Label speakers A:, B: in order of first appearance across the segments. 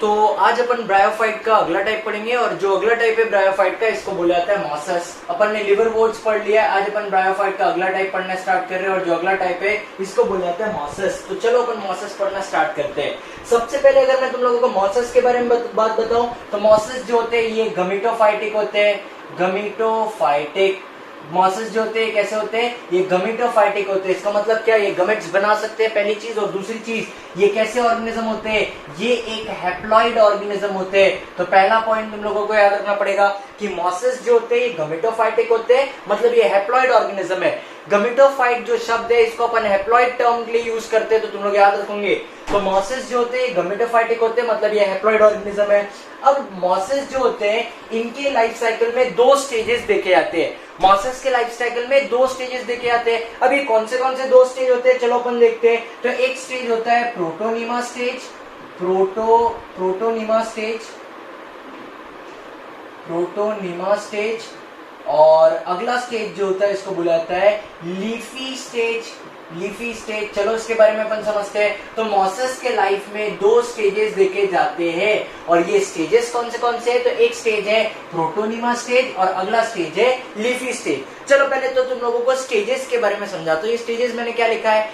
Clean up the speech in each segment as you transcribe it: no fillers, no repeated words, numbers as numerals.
A: तो आज अपन ब्रायोफाइट का अगला टाइप पढ़ेंगे और जो अगला टाइप है ब्रायोफाइट का इसको बोला जाता है मॉसस। अपन ने लिवरवोर्ट्स पढ़ लिया, आज अपन ब्रायोफाइट का अगला टाइप पढ़ना स्टार्ट कर रहे हैं और जो अगला टाइप है इसको बोला जाता है मॉसस। तो चलो अपन मॉसस पढ़ना स्टार्ट करते हैं। सबसे पहले अगर मैं तुम लोगों को मॉसस के बारे में बात बताऊं तो मॉसस जो होते हैं ये गमीटोफाइटिक होते हैं। गमीटोफाइटिक मॉसस जो होते हैं कैसे होते हैं, ये गमीटोफाइटिक होते हैं। इसका मतलब क्या, ये गमेट्स बना सकते हैं पहली चीज, और दूसरी चीज ये कैसे ऑर्गेनिज्म होते हैं, ये एक हैप्लॉइड ऑर्गेनिज्म होते हैं। तो पहला पॉइंट तुम लोगों को याद रखना पड़ेगा कि मॉसस जो होते हैं ये गमीटोफाइटिक होते हैं, मतलब ये हैप्लॉइड ऑर्गेनिज्म है। गमीटोफाइट जो शब्द है इसको अपन हैप्लॉइड टर्म के लिए यूज करते हैं, तो तुम लोग याद रखोगे। तो मॉसस जो होते हैं गमीटोफाइटिक होते हैं, मतलब ये हैप्लॉइड ऑर्गेनिज्म है। अब मॉसस जो होते हैं इनके लाइफ साइकिल में दो स्टेजेस देखे जाते हैं। मॉसस के लाइफ साइकिल में दो स्टेजेस देखे जाते हैं। अब ये कौन से दो स्टेज होते हैं, चलो अपन देखते हैं। तो एक स्टेज होता है प्रोटोनिमा स्टेज, प्रोटोनिमा स्टेज, और अगला स्टेज जो होता है इसको बुलाता है लीफी स्टेज। चलो इसके बारे में अपन समझते हैं। तो मॉसस के लाइफ में दो स्टेजेस देखे जाते हैं और ये स्टेजेस कौन से हैं, तो एक स्टेज है प्रोटोनिमा स्टेज और अगला स्टेज है लीफी स्टेज। चलो पहले तो तुम लोगों को स्टेजेस के बारे में समझा। तो ये स्टेजेस मैंने क्या लिखा है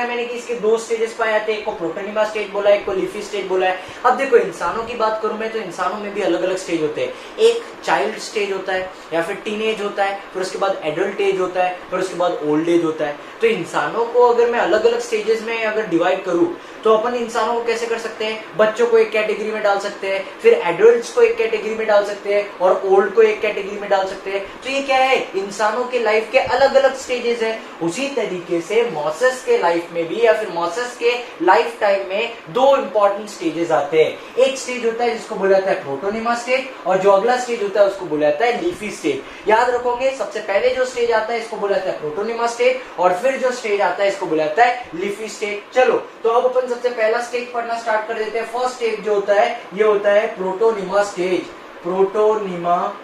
A: मैंने कि इसके दो स्टेजेस पाए जाते हैं, एक को प्रोटोनिमा स्टेज बोला है, एक को लीफी स्टेज बोला है। अब देखो इंसानों की बात करूं मैं तो इंसानों में भी अलग अलग स्टेज होते हैं। एक चाइल्ड स्टेज होता है या फिर टीनेज होता है, फिर उसके बाद एडल्ट एज होता है, फिर उसके बाद ओल्ड एज होता है। तो इंसानों को अगर मैं अलग अलग स्टेजेस में अगर डिवाइड करूं तो अपन इंसानों को कैसे कर सकते हैं, बच्चों को एक कैटेगरी में डाल सकते हैं, फिर एडल्ट्स को एक कैटेगरी में डाल सकते हैं और ओल्ड को एक कैटेगरी में डाल सकते हैं। तो ये क्या है, इंसानों के लाइफ के अलग अलग स्टेजेस हैं। उसी तरीके से मॉसस के लाइफ में भी या फिर मॉसस के लाइफ टाइम में दो इंपॉर्टेंट स्टेजेस आते हैं। एक स्टेज होता है जिसको बोला जाता है प्रोटोनिमा स्टेज और जो अगला स्टेज होता है उसको बोला जाता है लीफी स्टेज। याद रखोगे, सबसे पहले जो स्टेज आता है इसको बोला जाता है प्रोटोनिमा स्टेज और फिर जो स्टेज आता है इसको बोला जाता है लीफी स्टेज। चलो तो अब अपन सबसे पहला स्टेज पढ़ना स्टार्ट कर देते हैं। फर्स्ट स्टेज जो होता है ये होता है प्रोटोनिमा स्टेज। Protonema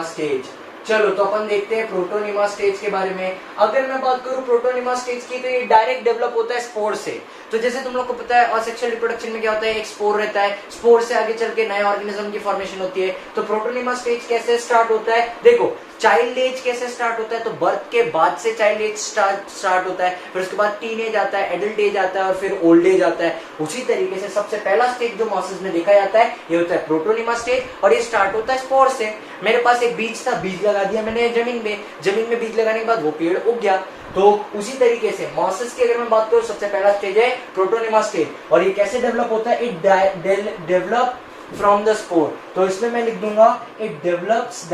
A: stage. चलो तो अपन देखते हैं प्रोटोनिमा स्टेज के बारे में। अगर मैं बात करूं प्रोटोनिमा स्टेज की तो ये डायरेक्ट डेवलप होता है स्पोर से। तो जैसे तुम लोग को पता है असेक्सुअल रिप्रोडक्शन में क्या होता है, एक स्पोर रहता है, स्पोर से आगे चल के नए ऑर्गेनिज्म की फॉर्मेशन होती है। तो प्रोटोनिमा स्टेज कैसे स्टार्ट होता है, देखो चाइल्ड एज कैसे स्टार्ट होता है, तो बर्थ के बाद से चाइल्ड एज स्टार्ट होता है, फिर उसके बाद टीन एज आता है, एडल्ट एज आता है और फिर ओल्ड एज आता है। उसी तरीके से सबसे पहला स्टेज जो मॉसस में देखा जाता है ये होता है प्रोटोनिमा स्टेज और ये स्टार्ट होता है स्पोर से। मेरे पास एक बीज था, बीज लगा दिया मैंने जमीन में बीज लगाने के बाद वो पेड़ उग गया। तो उसी तरीके से मॉसस की अगर मैं बात करूं सबसे पहला स्टेज है प्रोटोनिमा स्टेज और ये कैसे डेवलप होता है, it develop from the spore. तो इसमें मैं लिख दूंगा it develops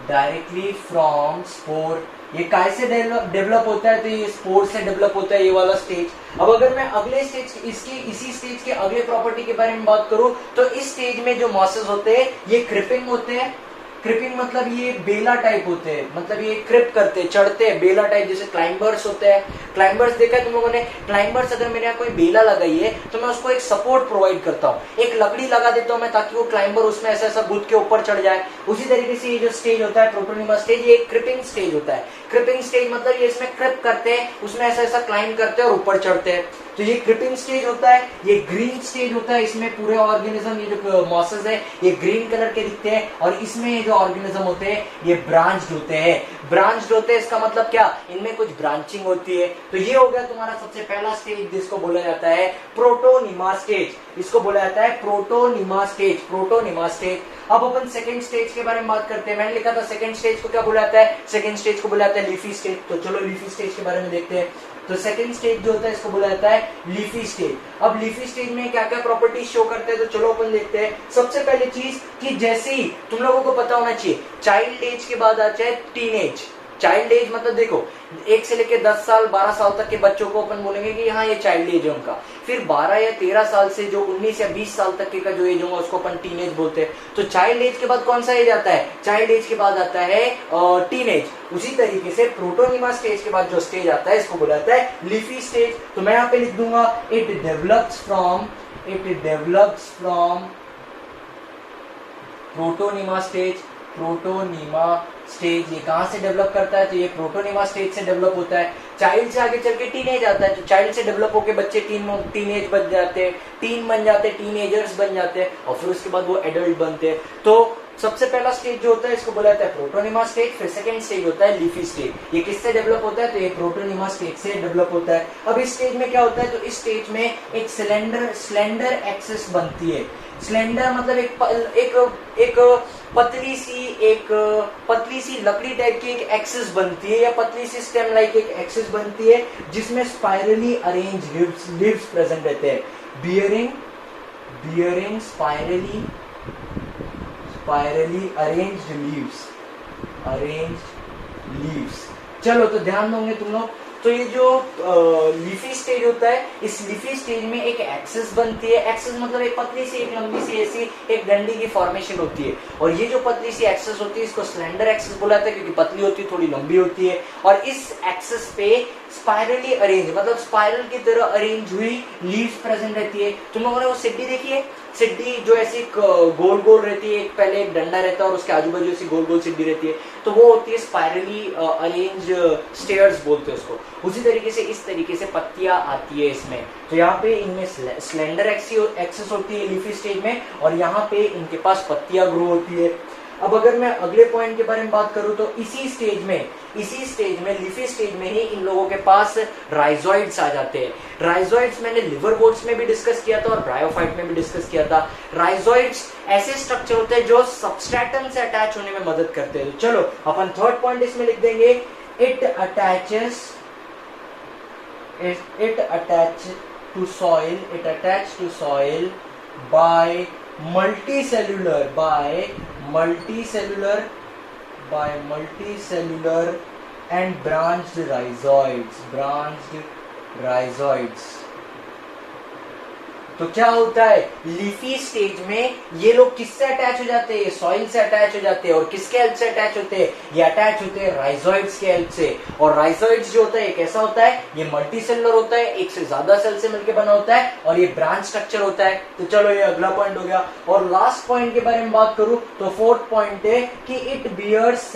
A: directly from spore. ये कैसे डेवलप होता है, तो ये स्पोर से डेवलप होता है ये वाला स्टेज। अब अगर मैं अगले स्टेज इसी स्टेज के अगले प्रॉपर्टी के बारे में बात करूं तो इस स्टेज में जो मॉसस होते हैं ये क्रिपिंग होते हैं। क्रिपिंग मतलब ये बेला टाइप होते हैं, मतलब ये क्रिप करते हैं, चढ़ते हैं बेला टाइप, जैसे क्लाइंबर्स होते हैं। क्लाइंबर्स देखा है तुम लोगों ने, क्लाइंबर्स अगर मेरे यहाँ कोई बेला लगाई है तो मैं उसको एक सपोर्ट प्रोवाइड करता हूँ, एक लकड़ी लगा देता हूँ मैं ताकि वो क्लाइंबर उसमें ऐसा गुद के ऊपर चढ़ जाए। उसी तरीके से ये जो स्टेज होता है प्रोटोनिमा स्टेज ये एक क्रिपिंग स्टेज होता है। क्रिपिंग स्टेज मतलब ये इसमें क्रिप करते हैं, उसमें ऐसा क्लाइंब करते हैं और ऊपर चढ़ते हैं। तो ये क्रिपिंग स्टेज होता है। ये ग्रीन स्टेज होता है, इसमें पूरे ऑर्गेनिज्म ये जो मॉसस है ये ग्रीन कलर के दिखते हैं और इसमें ये जो ऑर्गेनिज्म होते हैं ये ब्रांच्ड होते हैं। ब्रांच्ड होते हैं इसका मतलब क्या, इनमें कुछ ब्रांचिंग होती है। तो ये हो गया तुम्हारा सबसे पहला स्टेज जिसको बोला जाता है प्रोटोनिमा स्टेज। इसको बोला जाता है प्रोटोनिमा स्टेज। अब अपन सेकंड स्टेज के बारे में बात करते हैं। मैंने लिखा था सेकंड स्टेज को क्या बोला जाता है, सेकंड स्टेज को बोला जाता है लीफी स्टेज। तो चलो लीफी स्टेज के बारे में देखते हैं। तो सेकंड स्टेज जो होता है इसको बोला जाता है लीफी स्टेज। अब लीफी स्टेज में क्या क्या प्रॉपर्टीज शो करते हैं, तो चलो अपन देखते हैं। सबसे पहली चीज कि जैसे ही तुम लोगों को पता होना चाहिए चाइल्ड एज के बाद आता है टीनेज। चाइल्ड एज मतलब देखो 1 से लेकर 10 साल 12 साल तक के बच्चों को अपन बोलेंगे कि हाँ ये चाइल्ड एज है उनका। फिर 12 या 13 साल से जो 19 या 20 साल तक के का जो एज होगा उसको अपन टीनेज बोलते हैं। तो चाइल्ड एज के बाद कौन सा एज आता है, चाइल्ड एज के बाद आता है टीनेज। उसी तरीके से प्रोटोनिमा स्टेज के बाद जो स्टेज आता है इसको बोला जाता है लीफी स्टेज। तो मैं यहाँ पे लिख दूंगा it develops from protonema stage. ये कहां से डेवलप करता है, तो ये प्रोटोनिमा स्टेज से डेवलप होता है। चाइल्ड से आगे चल के टीनेज आता है, तो चाइल्ड से डेवलप होके बच्चे टीनेज बन जाते हैं, टीन बन जाते हैं, टीनेजर्स बन जाते हैं, और फिर उसके बाद वो एडल्ट बनते हैं। तो सबसे पहला स्टेज जो होता है इसको बोला जाता है प्रोटोनिमा स्टेज। फिर सेकंड स्टेज होता है लीफी स्टेज। ये किससे डेवलप होता है? तो ये प्रोटोनिमा स्टेज से डेवलप होता है। अब इस स्टेज में क्या होता है? तो इस स्टेज में एक स्लेंडर एक्सिस बनती है। स्लेंडर मतलब एक पतली सी लकड़ी टाइप की एक एक्सिस बनती है, या पतली सी स्टेम लाइक एक एक्सिस बनती है, जिसमें स्पाइरली अरेंज लीव्स प्रेजेंट रहते हैं। Bearing spirally arranged leaves। चलो तो ध्यान दोगे तुम लोग। तो ये जो लीफी स्टेज होता है, इस लीफी स्टेज में एक एक्सिस बनती है। एक्सिस मतलब एक पतली सी, एक लंबी सी ऐसी एक डंडी की फॉर्मेशन होती है, और ये जो पतली सी एक्सिस होती है इसको स्लेंडर एक्सिस बोला जाता है, क्योंकि पतली होती है, थोड़ी लंबी होती है। और इस एक्सिस पे स्पाइरली अरेंज मतलब स्पाइरल की तरह अरेंज हुई लीव्स प्रेजेंट रहती है। तुम लोगों ने वो सिड्डी देखी है? सिड्डी जो ऐसी गोल गोल रहती है, एक पहले एक डंडा रहता है और उसके आजू बाजू ऐसी गोल गोल सिड्डी रहती है, तो वो होती है स्पाइरली अरेंज स्टेयर्स बोलते हैं उसको। उसी तरीके से इस तरीके से पत्तियां आती है इसमें। तो यहाँ पे इनमें स्लेंडर एक्सिस होती है लीफी स्टेज में, और यहाँ पे इनके पास पत्तियां ग्रो होती है। अब अगर मैं अगले पॉइंट के बारे में बात करूं, तो इसी स्टेज में लीफी स्टेज में ही इन लोगों के पास राइजोइड्स आ जाते हैं। राइजोइड्स मैंने लिवरवोर्ट्स में भी डिस्कस किया था और ब्रायोफाइट में भी डिस्कस किया था। राइजोइड्स ऐसे स्ट्रक्चर होते हैं जो सबस्ट्रेटम से अटैच होने में मदद करते हैं। तो चलो अपन थर्ड पॉइंट इसमें लिख देंगे, it attach to soil by multicellular and branched rhizoids। तो क्या होता है, लीफी स्टेज में ये लोग किससे अटैच हो जाते हैं? सॉइल से अटैच हो जाते हैं। और किसके हेल्प से अटैच होते हैं? ये अटैच होते हैं राइजोइड्स के हेल्प से। और राइजोइड्स जो होता है कैसा होता है? ये मल्टी सेलुलर होता है, एक से ज्यादा सेल से मिलकर बना होता है, और ये ब्रांच स्ट्रक्चर होता है। तो चलो ये अगला पॉइंट हो गया। और लास्ट पॉइंट के बारे में बात करूं तो फोर्थ पॉइंट है कि इट बियर्स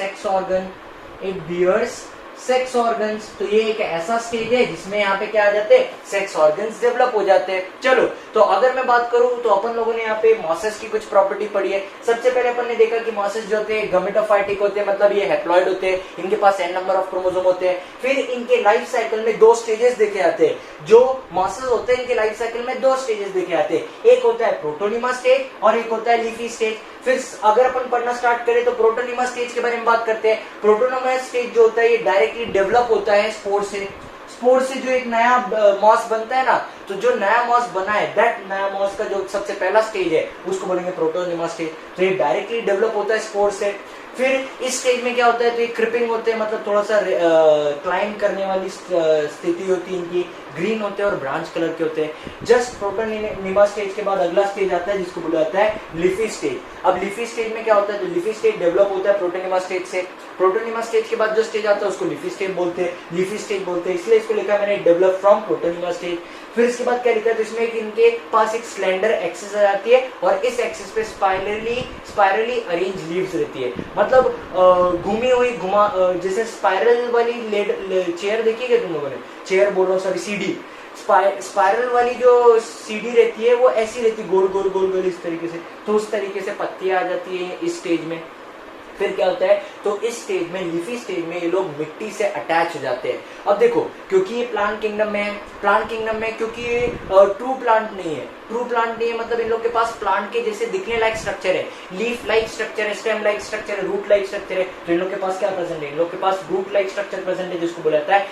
A: सेक्स ऑर्गन्स। तो ये एक ऐसा स्टेज है जिसमें यहाँ पे क्या आ जाते हैं? सेक्स ऑर्गन्स डेवलप हो जाते हैं। चलो तो अगर मैं बात करूं तो अपन लोगों ने यहाँ पे मॉसेस की कुछ प्रॉपर्टी पढ़ी है। सबसे पहले अपन ने देखा कि मॉसेस जो होते हैं गमेटोफाइटिक होते हैं, मतलब ये हैप्लॉइड होते हैं, इनके पास n नंबर ऑफ क्रोमोसोम होते हैं। फिर इनके लाइफ साइकिल में दो स्टेजेस देखे जाते हैं। जो मॉसेस होते हैं इनके लाइफ साइकिल में दो स्टेजेस देखे जाते हैं, एक होता है प्रोटोनिमा स्टेज और एक होता है लीफी स्टेज। फिर अगर अपन पढ़ना स्टार्ट करें तो प्रोटोनिमा स्टेज के बारे में बात करते हैं। प्रोटोनिमा स्टेज जो होता है ये डायरेक्टली डेवलप होता है स्पोर से जो एक नया मॉस बनता है ना, तो जो नया मॉस बना है, दैट नया मॉस का जो सबसे पहला स्टेज है उसको बोलेंगे प्रोटोनिमा स्टेज। तो ये डायरेक्टली डेवलप होता है स्पोर से। फिर इस स्टेज में क्या होता है, तो ये क्रिपिंग होते हैं, मतलब थोड़ा सा क्लाइंब करने वाली स्थिति होती है इनकी। ग्रीन होते हैं और ब्रांच कलर के होते हैं। जस्ट प्रोटोनिमा स्टेज के बाद अगला स्टेज आता है जिसको बोला जाता है लीफी स्टेज। अब लीफी स्टेज में क्या होता है, तो लीफी स्टेज डेवलप होता है प्रोटोनिमा स्टेज से। प्रोटोनिमा स्टेज के बाद जो स्टेज आता है उसको लीफी स्टेज बोलते हैं, इसलिए इसको लिखा मैंने डेवलप फ्रॉम प्रोटोनिमा स्टेज। फिर इसके बाद क्या लिखा है, तो इसमें इनके पास एक स्लेंडर एक्सिस आ जाती है, और इस एक्सिस पे स्पाइरली अरेंज लीव्स रहती है, मतलब घूमी हुई जैसे स्पाइरल वाली चेयर देखी क्या तुम लोगों ने? चेयर बोल रहा हूँ, सॉरी, सीडी। स्पाइरल वाली जो सीडी रहती है वो ऐसी रहती है, गोल गोल गोल गोल इस तरीके से। तो उस तरीके से पत्तियां आ जाती है इस स्टेज में। फिर क्या होता है, तो इस स्टेज में, लीफी स्टेज में, ये लोग मिट्टी से अटैच हो जाते हैं। अब देखो, क्योंकि ये प्लांट किंगडम में है, क्योंकि ये ट्रू प्लांट नहीं है, मतलब इन लोग के पास प्लांट के जैसे दिखने लायक स्ट्रक्चर है, लीफ लाइक स्ट्रक्चर है, स्टेम लाइक स्ट्रक्चर है, रूट लाइक स्ट्रक्चर है। तो इन लोग के पास क्या प्रेजेंट है? इन लोग के पास रूट लाइक स्ट्रक्चर प्रेजेंट है, जिसको बोला जाता है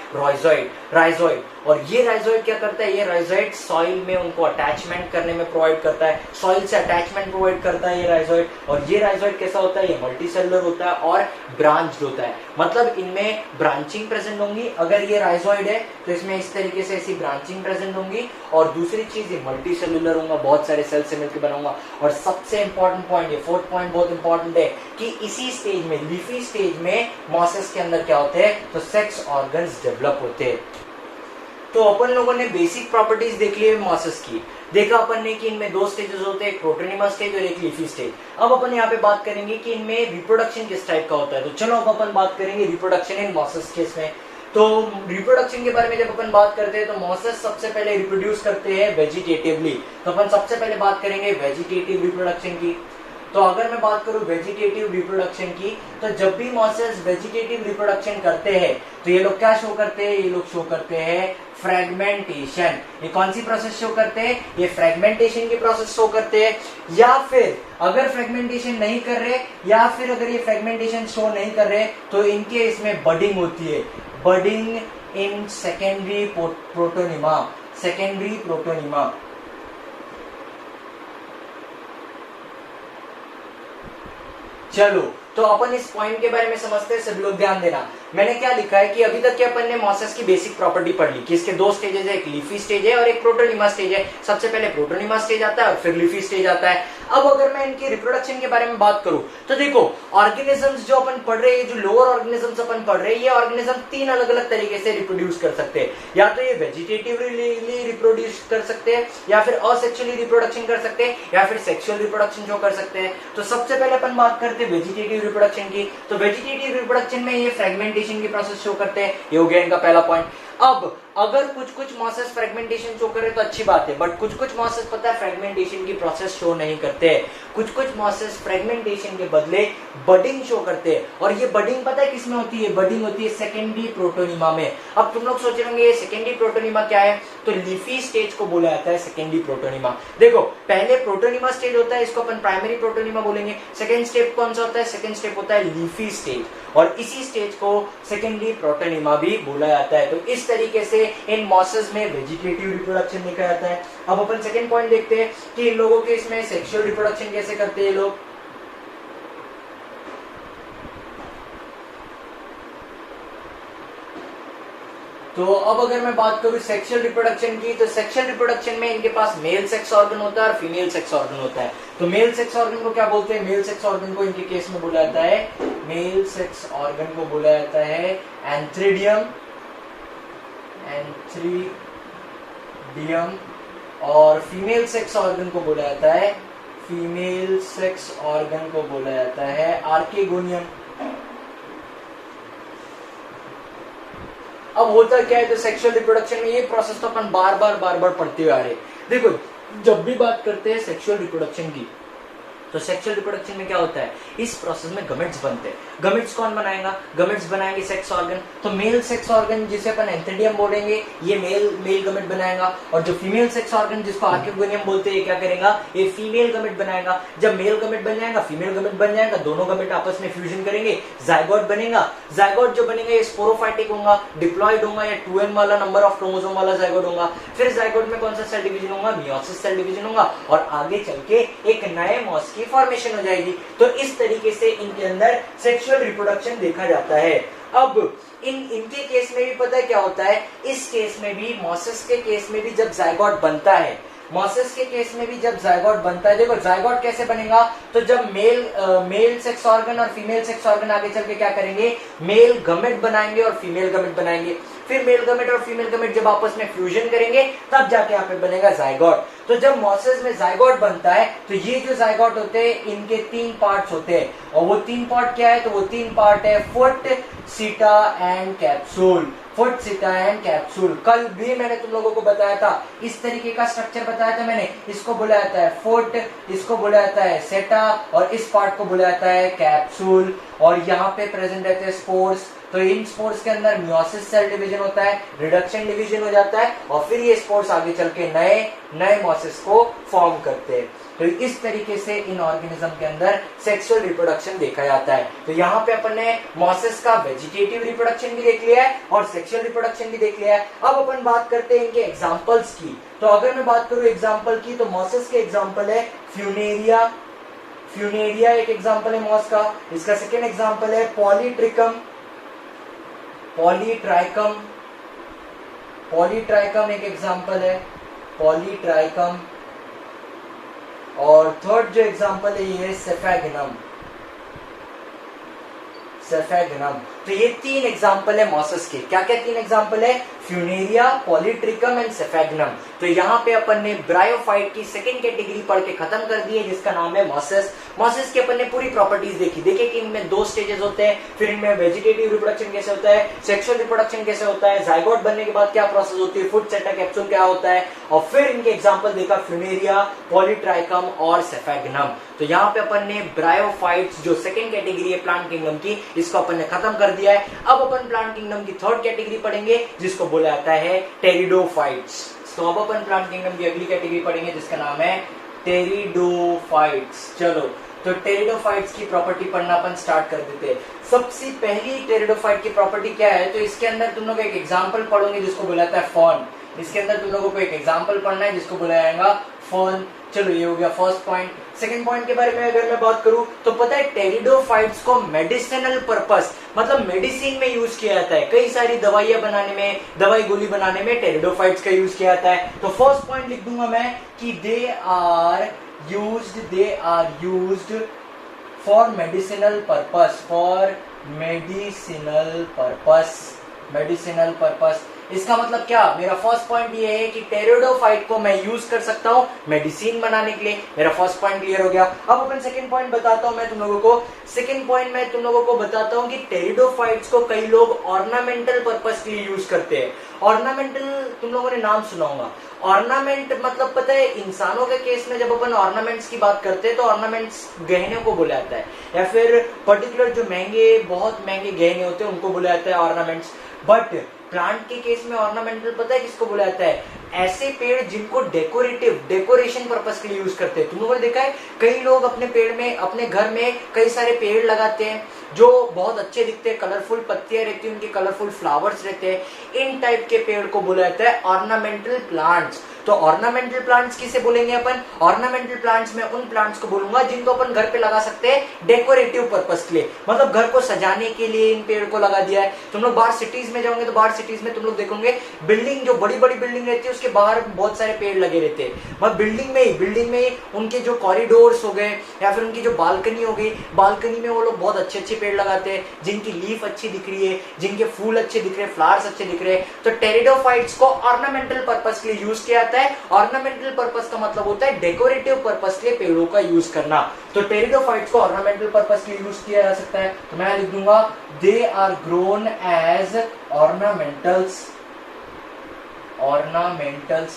A: राइजोइड। और ये राइजोइड क्या करता है? ये राइजोइड सॉइल में उनको अटैचमेंट करने में प्रोवाइड करता है, सॉइल से अटैचमेंट प्रोवाइड करता है ये राइजोइड। और ये राइजोइड कैसा होता है? ये मल्टी सेलुलर होता है और ब्रांच्ड होता है, मतलब इनमें ब्रांचिंग प्रेजेंट होंगी। अगर ये राइजोइड है तो इसमें इस तरीके से ऐसी ब्रांचिंग प्रेजेंट होंगी। और दूसरी चीज, ये मल्टी सेलुलर होगा, बहुत सारे सेल से मिलकर बना होगा। और सबसे इंपॉर्टेंट पॉइंट, ये फोर्थ पॉइंट बहुत इंपॉर्टेंट है, कि इसी स्टेज में, लीफी स्टेज में, मॉसेस के अंदर क्या होते हैं, तो सेक्स ऑर्गन्स डेवलप होते हैं। तो अपन लोगों ने बेसिक प्रॉपर्टीज देख ली है मॉसेस की। देखा अपन ने कि इनमें दो स्टेजेस होते हैं, एक प्रोटोनिमा स्टेज और एक लीफी स्टेज। अब अपन यहाँ पे बात करेंगे कि इनमें रिप्रोडक्शन किस टाइप का होता है। तो चलो अब अपन बात करेंगे रिप्रोडक्शन इन मॉसेस केस में। तो रिप्रोडक्शन के बारे में जब अपन बात करते हैं तो मॉसेस सबसे पहले रिप्रोड्यूस करते हैं वेजिटेटिवली। तो अपन सबसे पहले बात करेंगे वेजिटेटिव रिप्रोडक्शन की। तो अगर मैं बात करूं वेजिटेटिव रिप्रोडक्शन की, तो जब भी मॉसेस वेजिटेटिव रिप्रोडक्शन करते हैं तो ये लोग क्या शो करते हैं, ये लोग शो करते हैं फ्रेगमेंटेशन। ये कौन सी प्रोसेस शो करते हैं, ये फ्रेगमेंटेशन की प्रोसेस शो करते हैं। या फिर अगर फ्रेगमेंटेशन नहीं कर रहे, या फिर अगर ये फ्रेगमेंटेशन शो नहीं कर रहे, तो इनके इसमें बडिंग होती है, budding in secondary protonema, secondary protonema. चलो तो अपन इस पॉइंट के बारे में समझते हैं, सब लोग ध्यान देना। मैंने क्या लिखा है कि अभी तक के अपन ने मॉसेस की बेसिक प्रॉपर्टी पढ़ ली कि इसके दो स्टेजेस है, एक लीफी स्टेज है और एक प्रोटोनिमा स्टेज है। सबसे पहले प्रोटोनिमा स्टेज आता है और फिर लीफी स्टेज आता है। अब अगर मैं इनकी रिप्रोडक्शन के बारे में बात करूं तो देखो, ऑर्गेनिजम्स जो अपन पढ़ रहे हैं, जो लोअर ऑर्गेनिजम्स अपन पढ़ रहे हैं, ये ऑर्गेनिज्म तीन अलग अलग तरीके से रिप्रोड्यूस कर सकते हैं। या तो ये वेजिटेटिवली रिप्रोड्यूस कर सकते हैं, या फिर असेक्सुअली रिप्रोडक्शन कर सकते हैं, या फिर सेक्सुअल रिप्रोडक्शन जो कर सकते हैं। तो सबसे पहले अपन बात करते हैं वेजिटेटिव रिप्रोडक्शन की। तो वेजिटेटिव रिप्रोडक्शन में ये फ्रेगमेंटेशन की प्रोसेस शो करते हैं, ये हो गया इनका पहला पॉइंट। अब अगर कुछ मॉसेस फ्रेगमेंटेशन शो करे तो अच्छी बात है, बट कुछ मॉसेस पता है फ्रेगमेंटेशन की प्रोसेस शो नहीं करते हैं। कुछ मॉसेस फ्रेगमेंटेशन के बदले बडिंग शो करते हैं, और ये बडिंग पता है किसमें होती है, बडिंग होती है सेकेंडरी प्रोटोनिमा में। अब तुम लोग सोच रहे होंगे ये सेकेंडरी प्रोटोनिमा क्या है, तो लीफी स्टेज को बोला जाता है सेकेंडरी प्रोटोनिमा। देखो, पहले प्रोटोनिमा स्टेज होता है, इसको अपन प्राइमरी प्रोटोनिमा बोलेंगे। सेकेंड स्टेप कौन सा होता है, सेकेंड स्टेप होता है लीफी स्टेज, और इसी स्टेज को सेकेंडरी प्रोटोनिमा भी बोला जाता है। तो इस तरीके से इन मॉसेस में वेजिटेटिव रिप्रोडक्शन देखा जाता है। अब अपन सेकेंड पॉइंट देखते हैं कि इन लोगों के इसमें सेक्सुअल रिप्रोडक्शन कैसे करते हैं लोग। तो अब अगर मैं बात करूं सेक्सुअल रिप्रोडक्शन की, तो सेक्सुअल रिप्रोडक्शन में इनके पास मेल सेक्स ऑर्गन होता है और फीमेल सेक्स ऑर्गन होता है। तो मेल सेक्स ऑर्गन को क्या बोलते हैं, मेल सेक्स ऑर्गन को इनके केस में बोला जाता है, मेल सेक्स ऑर्गन को बोला जाता है एंथ्रीडियम, एंथ्रीडियम। और फीमेल सेक्स ऑर्गन को बोला जाता है, फीमेल सेक्स ऑर्गन को बोला जाता है आर्केगोनियम। अब होता क्या है, तो सेक्सुअल रिप्रोडक्शन में ये प्रोसेस तो अपन बार बार पढ़ते हुए आ रहे। देखो, जब भी बात करते हैं सेक्सुअल रिप्रोडक्शन की, तो सेक्सुअल रिप्रोडक्शन में क्या होता है, इस प्रोसेस में गमेट्स बनते हैं। गमेट्स कौन बनाएगा, गमेट्स बनाएंगे सेक्स ऑर्गन। तो मेल सेक्स ऑर्गन जिसे अपन एंथ्रीडियम बोलेंगे, ये मेल गमेट बनाएगा, और जो फीमेल सेक्स ऑर्गन जिसको आर्केगोनियम बोलते हैं, क्या करेगा, ये फीमेल गमेट बनाएगा। जब मेल गमेट बन जाएगा, फीमेल गमेट बन जाएगा, दोनों गमेट आपस में फ्यूजन करेंगे, जायगोट बनेगा। जायगोट जो बनेगा ये स्पोरोफाइटिक होगा, डिप्लॉयड होगा, या 2n वाला नंबर ऑफ क्रोमोसोम वाला जायगोट होगा। फिर जायगोट में कौन सा सेल डिवीजन होगा, मियोसिस सेल डिवीजन होगा, और आगे चल के एक नए मॉस की फॉर्मेशन हो जाएगी। तो इस तरीके से इनके अंदर सेक्सुअल रिप्रोडक्शन देखा जाता है। अब इनके केस में भी पता है क्या होता है, इस केस में भी, मॉसेस के केस में भी जब जायगोट बनता है, मॉसेस के केस में भी जब जायगोट बनता है, देखो जायगोट कैसे बनेगा, तो जब मेल सेक्स ऑर्गन और फीमेल सेक्स ऑर्गन आगे चल के क्या करेंगे, मेल गमेट बनाएंगे और फीमेल गमेट बनाएंगे। फिर मेल गमेट और फीमेल गमेट जब आपस में फ्यूजन करेंगे, तब जाके यहाँ पे बनेगा जायगोट। तो जब मॉसेस में जायगोट बनता है, तो ये जो जायगोट होते हैं, इनके 3 पार्ट्स होते हैं, और वो 3 पार्ट क्या है, तो वो 3 पार्ट है फुट, सीटा एंड कैप्सूल। फुट, सीटा एंड कैप्सूल। कल भी मैंने तुम लोगों को बताया था, इस तरीके का स्ट्रक्चर बताया था मैंने। इसको बोला जाता है फुट, इसको बोला जाता है सेटा, और इस पार्ट को बोला जाता है कैप्सूल। और यहाँ पे प्रेजेंट रहते हैं स्पोर्स। तो इन स्पोर्स के अंदर मियोसिस सेल डिवीजन होता है, रिडक्शन डिवीजन हो जाता है, और फिर ये स्पोर्स आगे चल के नए मॉसेस को फॉर्म करते हैं। तो इस तरीके से इन ऑर्गेनिज्म के अंदर सेक्सुअल रिप्रोडक्शन देखा जाता है। तो यहाँ पे अपन ने मॉसेस का वेजिटेटिव रिप्रोडक्शन भी देख लिया है और सेक्सुअल रिप्रोडक्शन भी देख लिया है। अब अपन बात करते हैं इनके एग्जांपल्स की। तो अगर मैं बात करूं एग्जांपल की, तो मॉसेस के एग्जांपल है फ्यूनेरिया। फ्यूनेरिया एक एग्जांपल है मॉस का। इसका सेकेंड एग्जांपल है पॉलीट्रिकम, पॉलीट्राइकम, पॉलीट्राइकम एक एग्जांपल है, पॉलीट्राइकम। और थर्ड जो एग्जांपल है ये सेफेगिनम, सेफेगिनम। तो ये 3 एग्जांपल है मॉसेस के। क्या क्या 3 एग्जांपल है, फ्यूनेरिया, पॉलीट्रिकम एंड सेफेगिनम। तो तो यहाँ पे अपन ने ब्रायोफाइट की सेकंड कैटेगरी पढ़ के खत्म कर दी है, जिसका नाम है मॉसेस। मॉसेस की अपन ने पूरी प्रॉपर्टीज देखे कि इनमें 2 स्टेजेस होते हैं, फिर इनमें वेजिटेटिव रिप्रोडक्शन कैसे होता है, सेक्सुअल रिप्रोडक्शन कैसे होता है, जाइगोट बनने के बाद क्या प्रोसेस होती है, फूड सेटा कैप्सूल क्या होता है, और फिर इनके एग्जाम्पल देखा फ्यूनेरिया, पॉलीट्राइकम और सेफेगनम। तो यहाँ पे अपन ने ब्रायोफाइट्स जो सेकंड कैटेगरी है प्लांट किंगडम की, इसको अपन ने खत्म कर दिया है। अब अपन प्लांट किंगडम की थर्ड कैटेगरी पढ़ेंगे, जिसको बोला जाता है टेरिडोफाइट्स। तो अब अपन प्लांट किंगडम की अगली कैटेगरी पढ़ेंगे, जिसका नाम है टेरिडोफाइट्स। चलो, तो टेरिडोफाइट्स की प्रॉपर्टी पढ़ना अपन स्टार्ट कर देते हैं। सबसे पहली टेरिडोफाइट की प्रॉपर्टी क्या है, तो इसके अंदर तुम लोग एक एग्जांपल पढ़ोगे जिसको बोला जाता है फर्न। इसके अंदर तुम लोगों को एक एग्जांपल पढ़ना है जिसको बुलाया जाएगा फर्न। चलो, ये हो गया फर्स्ट पॉइंट। सेकंड पॉइंट के बारे में अगर मैं बात करूं तो पता है टेरिडोफाइट्स को मेडिसिनल पर्पस, मतलब मेडिसिन में यूज किया जाता है। कई सारी दवाइयां बनाने में, दवाई गोली बनाने में टेरिडोफाइट्स का यूज किया जाता है। तो फर्स्ट पॉइंट लिख दूंगा मैं कि they are used for medicinal purpose. इसका मतलब क्या, मेरा फर्स्ट पॉइंट ये है कि टेरिडोफाइट को मैं यूज कर सकता हूं मेडिसिन बनाने के लिए। मेरा फर्स्ट पॉइंट क्लियर हो गया। अब अपन सेकंड पॉइंट बताता हूं मैं तुम लोगों को। सेकंड पॉइंट मैं तुम लोगों को बताता हूं कि टेरिडोफाइट्स को कई लोग ऑर्नामेंटल पर्पस के लिए यूज करते हैं। ऑर्नामेंटल तुम लोगों ने नाम सुना होगा। ऑर्नामेंट मतलब पता है, इंसानों के केस में जब अपन ऑर्नामेंट्स की बात करते हैं तो ऑर्नामेंट्स गहने को बोला जाता है, या फिर पर्टिकुलर जो बहुत महंगे गहने होते हैं उनको बोला जाता है ऑर्नामेंट्स। बट प्लांट के केस में ऑर्नामेंटल पता है किसको बोला जाता है, ऐसे पेड़ जिनको डेकोरेशन पर्पस के लिए यूज करते हैं। तुम लोगों ने देखा है कई लोग अपने पेड़ में, अपने घर में कई सारे पेड़ लगाते हैं जो बहुत अच्छे दिखते हैं, कलरफुल पत्तियां रहती हैं, उनके कलरफुल फ्लावर्स रहते हैं। इन टाइप के पेड़ को बोला जाता है ऑर्नामेंटल प्लांट्स। तो ऑर्नामेंटल प्लांट्स किसे बोलेंगे अपन, ऑर्नामेंटल प्लांट्स में उन प्लांट्स को बोलूंगा जिनको अपन घर पे लगा सकते हैं डेकोरेटिव पर्पस के लिए, मतलब घर को सजाने के लिए इन पेड़ को लगा दिया है। तुम लोग बाहर सिटीज में जाओगे तो बाहर सिटीज में तुम लोग देखोगे बिल्डिंग, जो बड़ी बड़ी बिल्डिंग रहती है उसके बाहर बहुत सारे पेड़ लगे रहते हैं। मतलब बिल्डिंग में ही उनके जो कॉरिडोर्स हो गए या फिर उनकी जो बालकनी हो गई, बालकनी में वो लोग बहुत अच्छे अच्छे पेड़ लगाते हैं जिनकी लीफ अच्छी दिख रही है, जिनके फूल अच्छे दिख रहे हैं, फ्लावर्स अच्छे दिख रहे हैं। तो टेरिडोफाइट्स को ऑर्नामेंटल पर्पस के लिए यूज किया जाता है। ऑर्नामेंटल पर्पस का मतलब होता है डेकोरेटिव पर्पस के लिए पेड़ों का यूज करना। तो टेरिडोफाइट्स को ऑर्नामेंटल पर्पस के लिए यूज किया जा सकता है। तो मैं लिख दूंगा they are grown as ornamentals.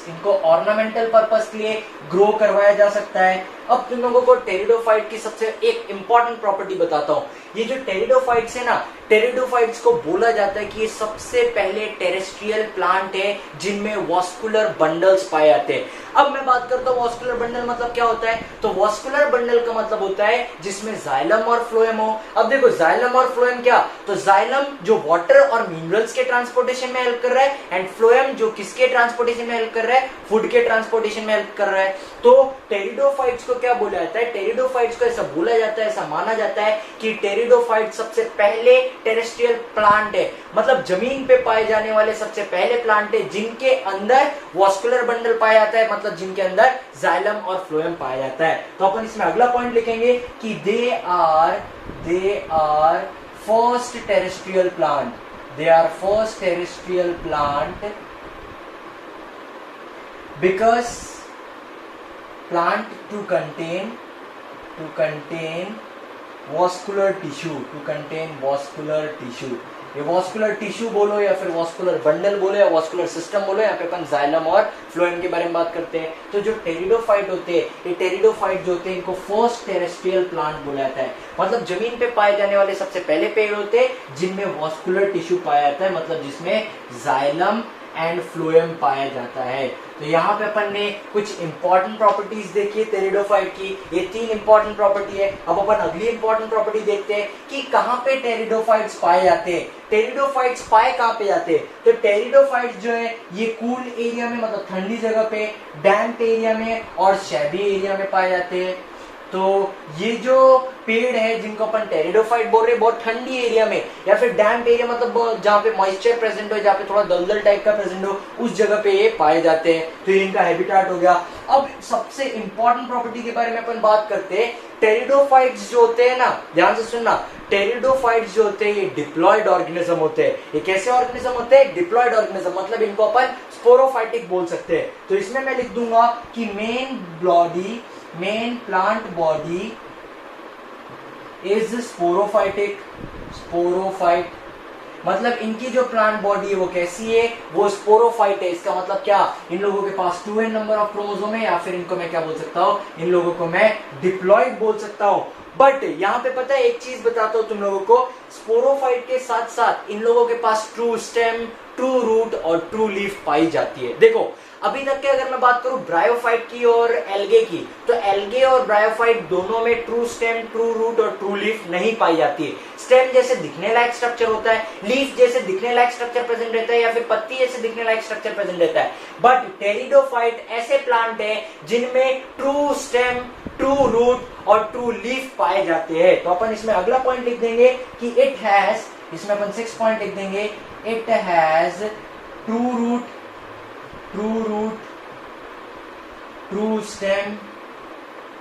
A: इनको ऑर्नामेंटल पर्पस के लिए ग्रो करवाया जा सकता है। अब तुम लोगों को टेरिडोफाइट की सबसे एक इंपॉर्टेंट प्रॉपर्टी बताता हूं। ये जो टेरिडोफाइट्स है ना, टेरिडोफाइट्स को बोला जाता है कि ये सबसे पहले टेरेस्ट्रियल प्लांट है जिनमें वॉस्कुलर बंडल्स पाए जाते हैं। अब मैं बात करता हूँ वॉस्कुलर बंडल मतलब क्या होता है। तो वॉस्कुलर बंडल का मतलब होता है जिसमें जाइलम और फ्लोएम हो। अब देखो जाइलम और फ्लोएम क्या, तो जाइलम जो वाटर और मिनरल्स के ट्रांसपोर्टेशन में हेल्प कर रहा है, एंड फ्लोएम जो किसके ट्रांसपोर्टेशन में हेल्प कर रहा है, फूड के ट्रांसपोर्टेशन में हेल्प कर रहा है। तो टेरिडोफाइट्स को क्या बोला जाता है, टेरिडोफाइट्स को ऐसा बोला जाता है, ऐसा माना जाता है कि टेरिडोफाइट सबसे पहले टेरेस्ट्रियल प्लांट है, मतलब जमीन पे पाए जाने वाले सबसे पहले प्लांट है जिनके अंदर वॉस्कुलर बंडल पाया जाता है, मतलब जिनके अंदर जाइलम और फ्लोएम पाया जाता है। तो अपन इसमें अगला पॉइंट लिखेंगे कि they are first terrestrial plant. They are first terrestrial plant because plant to contain vascular tissue, ये वॉस्कुलर टिश्यू बोलो या फिर वॉस्कुलर बंडल बोलो या वॉस्कुलर सिस्टम बोलो, यहाँ पे अपन जाइलम और फ्लोएम के बारे में बात करते हैं। तो जो टेरिडोफाइट होते हैं, ये टेरिडोफाइट जो होते हैं इनको फर्स्ट टेरेस्ट्रियल प्लांट बोला जाता है, मतलब जमीन पे पाए जाने वाले सबसे पहले पेड़ होते हैं जिनमें वॉस्कुलर टिश्यू पाया जाता है, मतलब जिसमें जाइलम एंड फ्लोएम पाया जाता है। तो यहाँ पे अपन ने कुछ इंपॉर्टेंट प्रॉपर्टीज देखी टेरिडोफाइट की, ये 3 इंपॉर्टेंट प्रॉपर्टी है। अब अपन अगली इंपॉर्टेंट प्रॉपर्टी देखते हैं कि कहाँ पे टेरिडोफाइट्स पाए जाते हैं। टेरिडोफाइट्स पाए कहाँ पे जाते हैं, तो टेरिडोफाइट्स जो है ये कूल एरिया में, मतलब ठंडी जगह पे, डैम्प एरिया में और शैडी एरिया में पाए जाते हैं। तो ये जो पेड़ है जिनको अपन टेरिडोफाइट बोल रहे हैं, बहुत ठंडी एरिया में या फिर डैम्प एरिया, मतलब जहाँ पे मॉइस्चर प्रेजेंट हो, जहाँ पे थोड़ा दलदल टाइप का प्रेजेंट हो, उस जगह पे ये पाए जाते हैं। तो ये इनका हैबिटेट हो गया। अब सबसे इंपॉर्टेंट प्रॉपर्टी के बारे में अपन बात करते हैं। टेरिडोफाइट्स जो होते हैं ना, ध्यान से सुनना, टेरिडोफाइट्स जो होते हैं ये डिप्लॉयड ऑर्गेनिज्म होते हैं। ये कैसे ऑर्गेनिज्म होते हैं? डिप्लॉयड ऑर्गेनिज्म, मतलब इनको अपन स्पोरोफाइटिक बोल सकते हैं। तो इसमें मैं लिख दूंगा कि main plant body is sporophytic. Sporophyte मतलब इनकी जो प्लांट बॉडी है वो कैसी है? वो स्पोरोफाइट है। इसका मतलब क्या? इन लोगों के पास 2n नंबर ऑफ क्रोमोसोम है, या फिर इनको मैं क्या बोल सकता हूँ? इन लोगों को मैं डिप्लॉयड बोल सकता हूँ। बट यहाँ पे पता है, एक चीज बताता हूँ तुम लोगों को, स्पोरोफाइट के साथ साथ इन लोगों के पास ट्रू स्टेम, ट्रू रूट और ट्रू लीफ पाई जाती है। देखो अभी तक के अगर मैं बात करूं ब्रायोफाइट की और एल्गे की, तो एल्गे और ब्रायोफाइट दोनों में ट्रू स्टेम, ट्रू रूट और ट्रू लीफ नहीं पाई जाती है। स्टेम जैसे दिखने लायक स्ट्रक्चर होता है, लीफ जैसे दिखने लायक स्ट्रक्चर प्रेजेंट रहता है, या फिर पत्ती जैसे दिखने लायक स्ट्रक्चर प्रेजेंट रहता है। बट टेरिडोफाइट ऐसे प्लांट है जिनमें ट्रू स्टेम, ट्रू रूट और ट्रू लीफ पाए जाते हैं। तो अपन इसमें अगला पॉइंट लिख देंगे कि इट हैज, इसमें अपन 6 पॉइंट लिख देंगे, it has true root, true stem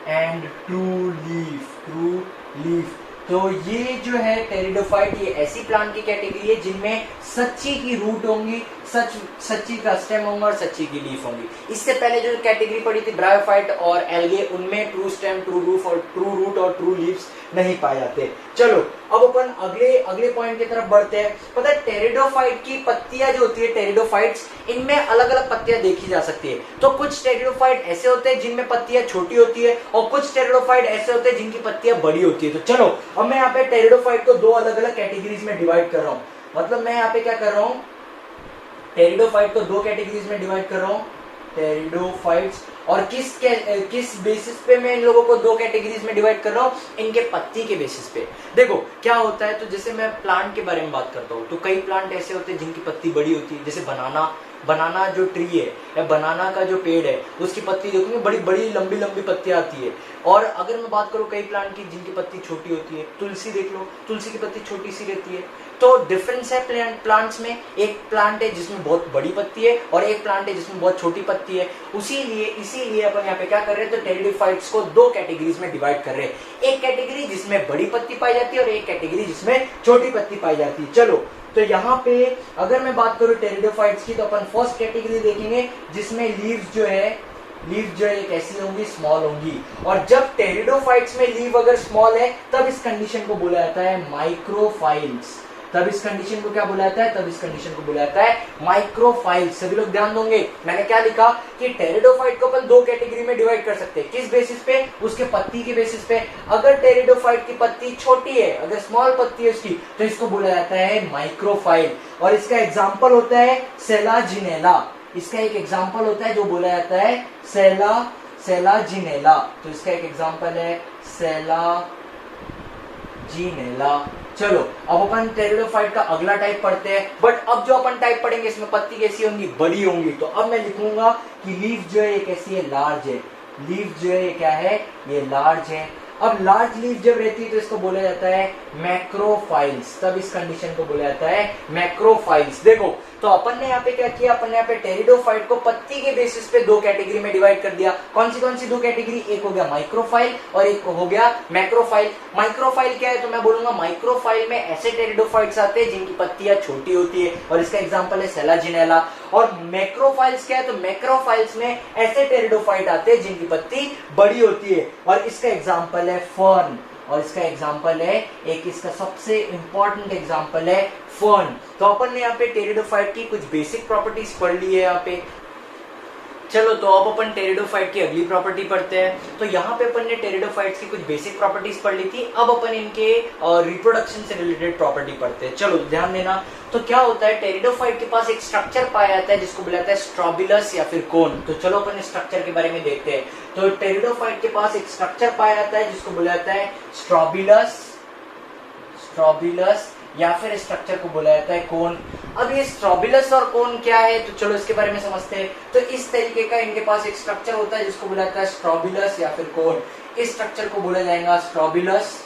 A: and true leaf. तो ये जो है टेरिडोफाइट, ये ऐसी प्लांट की कैटेगरी है जिनमें सच्ची की रूट होंगी, सच्ची का स्टेम होगा और सच्ची की लीफ होंगी। इससे पहले जो कैटेगरी पड़ी थी ब्रायोफाइट और एल्गे, उनमें ट्रू स्टेम, ट्रू रूट और ट्रू लीव्स नहीं पाए जाते। चलो अब अपन अगले पॉइंट की तरफ बढ़ते हैं। पता है टेरिडोफाइट की पत्तियां जो होती है, टेरिडोफाइट्स, इनमें अलग अलग पत्तियां देखी जा सकती है। तो कुछ टेरिडोफाइट ऐसे होते हैं जिनमें पत्तियां छोटी होती है, और कुछ टेरिडोफाइट ऐसे होते हैं जिनकी पत्तियां बड़ी होती है। तो चलो अब मैं यहाँ पे टेरिडोफाइट को 2 अलग अलग कैटेगरीज में डिवाइड कर रहा हूँ। मतलब मैं यहाँ पे क्या कर रहा हूँ, टेरिडोफाइट को 2 कैटेगरीज में डिवाइड कर रहा हूँ। टेरिडोफाइट्स, और किस बेसिस पे मैं इन लोगों को 2 कैटेगरीज में डिवाइड कर रहा हूँ? इनके पत्ती के बेसिस पे। देखो क्या होता है, तो जैसे मैं प्लांट के बारे में बात करता हूँ, तो कई प्लांट ऐसे होते हैं जिनकी पत्ती बड़ी होती है, जैसे बनाना जो ट्री है या बनाना का जो पेड़ है, उसकी पत्ती देखोगे बड़ी बड़ी लंबी लंबी पत्तियां आती है। और अगर मैं बात करूँ कई प्लांट की जिनकी पत्ती छोटी होती है, तुलसी देख लो, तुलसी की पत्ती छोटी सी रहती है। तो डिफरेंस है प्लांट्स में, एक प्लांट है जिसमें बहुत बड़ी पत्ती है और एक प्लांट है जिसमें बहुत छोटी पत्ती है। इसीलिए अपन यहाँ पे क्या कर रहे हैं, तो टेरिडोफाइट्स को 2 कैटेगरीज में डिवाइड कर रहे हैं। एक कैटेगरी जिसमें बड़ी पत्ती पाई जाती है और एक कैटेगरी जिसमें छोटी पत्ती पाई जाती है। चलो तो यहाँ पे अगर मैं बात करूँ टेरिडोफाइट्स की, तो अपन फर्स्ट कैटेगरी देखेंगे जिसमें लीव्स जो है कैसी होंगी? स्मॉल होंगी। और जब टेरिडोफाइट्स में लीव अगर स्मॉल है, तब इस कंडीशन को बोला जाता है माइक्रोफाइल्स। तब इस कंडीशन को क्या बुलाया जाता है? तब इस कंडीशन को बुलाया जाता है माइक्रोफाइल्स। सभी लोग ध्यान दोगे, मैंने क्या लिखा कि टेरिडोफाइट को अपन 2 कैटेगरी में डिवाइड कर सकते हैं। किस बेसिस पे? उसके पत्ती के बेसिस पे। अगर टेरिडोफाइट की पत्ती छोटी है, अगर स्मॉल पत्ती है उसकी, तो इसको बुलाया जाता है माइक्रोफाइल। और इसका एग्जाम्पल होता है सेलाजिनेला। इसका एक एग्जाम्पल होता है जो बोला जाता है सेलाजिनेला। तो इसका एक एग्जाम्पल है सेलाजिनेला। चलो अब अपन टेरिडोफाइट का अगला टाइप पढ़ते हैं। बट अब जो अपन टाइप पढ़ेंगे इसमें पत्ती कैसी होंगी? बड़ी होंगी। तो अब मैं लिखूंगा कि लीफ जो है ये कैसी है? लार्ज है। लीफ जो है ये क्या है? ये लार्ज है। अब लार्ज लीफ जब रहती है तो इसको बोला जाता है मैक्रोफाइल्स। तब इस कंडीशन को बोला जाता है मैक्रोफाइल्स। देखो तो अपन ने यहाँ पे क्या किया, अपन ने यहाँ पे टेरिडोफाइट को पत्ती के बेसिस पे 2 कैटेगरी में डिवाइड कर दिया। कौन सी 2 कैटेगरी? एक हो गया माइक्रोफाइल और एक हो गया मैक्रोफाइल। माइक्रोफाइल क्या है? तो मैं बोलूंगा माइक्रोफाइल में ऐसे टेरिडोफाइट्स आते हैं जिनकी पत्तियां छोटी होती है, और इसका एग्जांपल है सेलाजिनेला। और मैक्रोफाइल्स क्या है? तो मैक्रोफाइल्स में ऐसे टेरिडोफाइट आते हैं जिनकी पत्ती बड़ी होती है, और इसका एग्जांपल है फर्न। और इसका एग्जांपल है, एक इसका सबसे इंपॉर्टेंट एग्जांपल है फर्न। तो अपन ने यहाँ पे टेरिडोफाइट की कुछ बेसिक प्रॉपर्टीज पढ़ ली है यहाँ पे। चलो तो अब अपन टेरिडोफाइट की अगली प्रॉपर्टी पढ़ते हैं। तो यहाँ पे अपन ने टेरिडोफाइट्स की कुछ बेसिक प्रॉपर्टीज पढ़ ली थी। अब अपन इनके रिप्रोडक्शन से रिलेटेड प्रॉपर्टी पढ़ते हैं। चलो ध्यान देना। तो क्या होता है, टेरिडोफाइट के पास एक स्ट्रक्चर पाया जाता है जिसको बुलाता है स्ट्रोबिलस या फिर कोन। तो चलो अपन स्ट्रक्चर के बारे में देखते हैं। तो टेरिडोफाइट के पास एक स्ट्रक्चर पाया जाता है जिसको बुलाता है स्ट्रोबिलस या फिर स्ट्रक्चर को बोला जाता है कोन। अब ये स्ट्रोबिलस और कोन क्या है, तो चलो इसके बारे में समझते हैं। तो इस तरीके का इनके पास एक स्ट्रक्चर होता है जिसको बोला जाता है स्ट्रोबिलस या फिर कोन। इस स्ट्रक्चर को बोला जाएगा स्ट्रोबिलस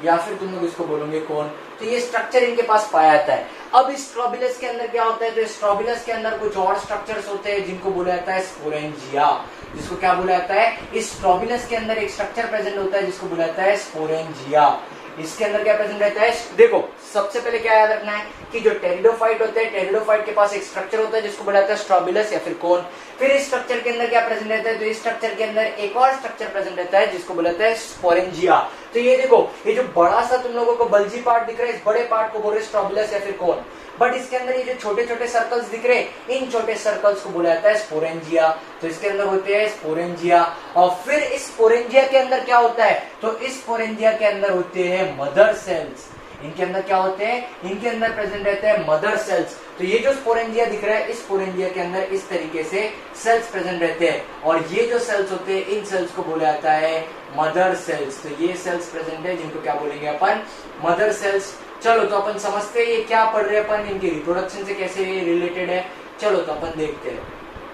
A: या फिर तुम लोग इसको बोलोगे कोन। तो ये स्ट्रक्चर इनके पास पाया जाता है। अब इस स्ट्रोबिलस के अंदर क्या होता है, तो स्ट्रोबिलस के अंदर कुछ और स्ट्रक्चर्स होते हैं जिनको बोला जाता है स्पोरेंजिया। जिसको क्या बोला जाता है, इस स्ट्रोबिलस के अंदर एक स्ट्रक्चर प्रेजेंट होता है जिसको बोला जाता है स्पोरेंजिया। इसके अंदर क्या प्रेजेंट रहता है, देखो सबसे पहले क्या याद रखना है कि जो टेरिडोफाइट होते हैं, टेरिडोफाइट के पास एक स्ट्रक्चर होता है जिसको बोला जाता है स्ट्रोबिलस या फिर कोन। फिर इस स्ट्रक्चर के अंदर क्या प्रेजेंट रहता है, तो इस स्ट्रक्चर के अंदर एक और स्ट्रक्चर प्रेजेंट रहता है जिसको बोला जाता है स्पोरेंजिया। तो ये देखो, ये जो बड़ा सा तुम लोगों को बल्जी पार्ट दिख रहा है, इस बड़े पार्ट को बोल रहे स्ट्रोबिलस या फिर कोन। बट इसके अंदर ये जो छोटे छोटे सर्कल्स दिख रहे हैं, इन छोटे सर्कल्स को बोला जाता है स्पोरेंजिया। तो इसके अंदर होते हैं स्पोरेंजिया। और फिर इस स्पोरेंजिया के अंदर क्या होता है, तो इस स्पोरेंजिया के अंदर होते हैं मदर सेल्स। इनके अंदर क्या होते हैं, इनके अंदर प्रेजेंट रहते हैं मदर सेल्स। तो ये जो स्पोरेंजिया दिख रहा है, इस स्पोरेंजिया के अंदर इस तरीके से सेल्स प्रेजेंट रहते हैं। और ये जो सेल्स होते हैं, इन सेल्स को बोला जाता है मदर सेल्स। तो ये सेल्स प्रेजेंट है जिनको क्या बोलेंगे अपन, मदर सेल्स। चलो तो अपन समझते हैं ये क्या पढ़ रहे हैं अपन, इनके रिप्रोडक्शन से कैसे रिलेटेड है। चलो तो अपन देखते हैं।